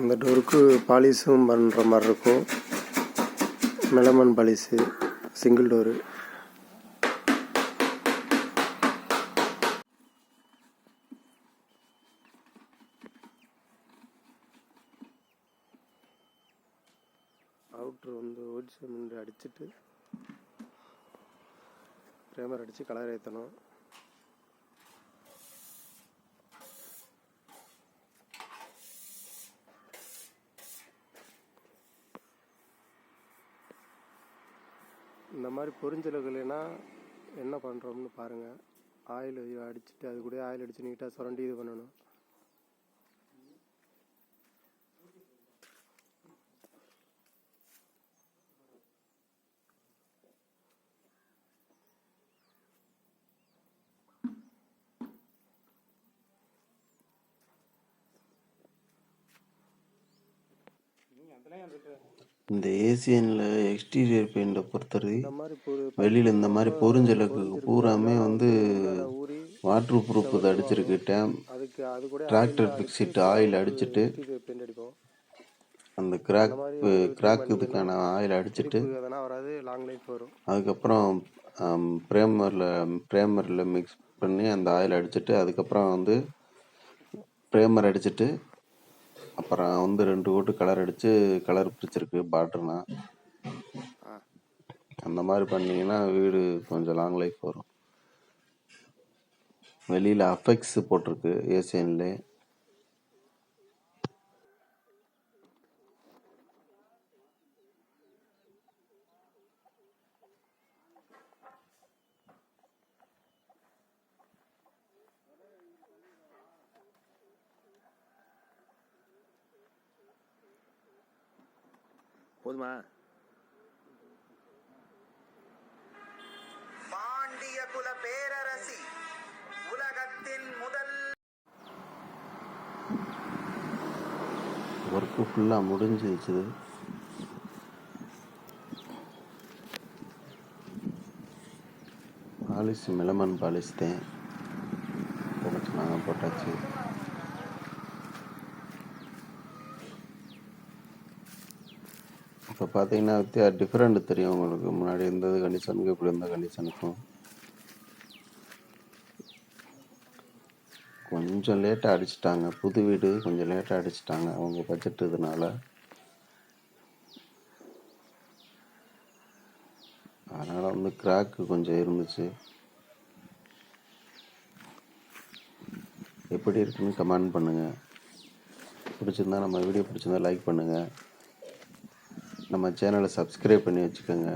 இந்த டோருக்கு பாலிஷும் பண்ணுற மாதிரி இருக்கும். மெலமன் பாலிஷு, சிங்கிள் டோரு. அவுட்ரு வந்து ஒயிட் சிமெண்ட் அடிச்சுட்டு பிரேமர் அடித்து கலர் ஏற்றணும். இந்த மாதிரி பொரிஞ்சலுக்குன்னா என்ன பண்ணுறோம்னு பாருங்கள். ஆயில் அடிச்சுட்டு அது கூட ஆயில் அடித்து நீட்டாக சுரண்டி இது பண்ணணும். இந்த ஏசியனில் எக்ஸ்டீரியர் பெயிண்டை பொறுத்தவரை வெளியில் இந்த மாதிரி பொரிஞ்சலுக்கு பூராமே வந்து வாட்டர் ப்ரூஃப் இது அடிச்சிருக்கு. டிராக்டர் பிக்ஸிட்டு ஆயில் அடிச்சுட்டு அந்த கிராக் இதுக்கான ஆயில் அடிச்சுட்டு அதுக்கப்புறம் ப்ரேமரில் மிக்ஸ் பண்ணி அந்த ஆயில் அடிச்சுட்டு அதுக்கப்புறம் வந்து ப்ரேமர் அடிச்சுட்டு அப்புறம் வந்து 2 கோட்டு கலர் அடித்து கலர் பிடிச்சிருக்கு பார்டர்னா. அந்த மாதிரி பண்ணிங்கன்னா வீடு கொஞ்சம் லாங் லைஃப் வரும். வெளியில் அஃபெக்ஸ் போட்டிருக்கு ஏசியன்லே. போதுமா? பாண்டிய குல பேரரசி உலகத்தின் முதல் ஒர்க்கு ஃபுல்லாக முடிஞ்சிச்சு. பாலிஷ் மெலமன் பாலிஷ் தான் நாங்கள் போட்டாச்சு. இப்போ பார்த்தீங்கன்னா டிஃப்ரெண்ட் தெரியும் உங்களுக்கு. முன்னாடி இருந்தது கண்டிஷனுக்கு இப்படி இருந்த கண்டிஷனுக்கும் கொஞ்சம் லேட்டாக அடிச்சிட்டாங்க. புது வீடு கொஞ்சம் லேட்டாக அடிச்சிட்டாங்க அவங்க பட்ஜெட் இதனால. அதனால் வந்து கிராக்கு கொஞ்சம் இருந்துச்சு. எப்படி இருக்குன்னு கமெண்ட் பண்ணுங்கள். பிடிச்சிருந்தா நம்ம வீடியோ பிடிச்சிருந்தா லைக் பண்ணுங்கள். நம்ம சேனலை சப்ஸ்கிரைப் பண்ணி வச்சுக்கோங்க.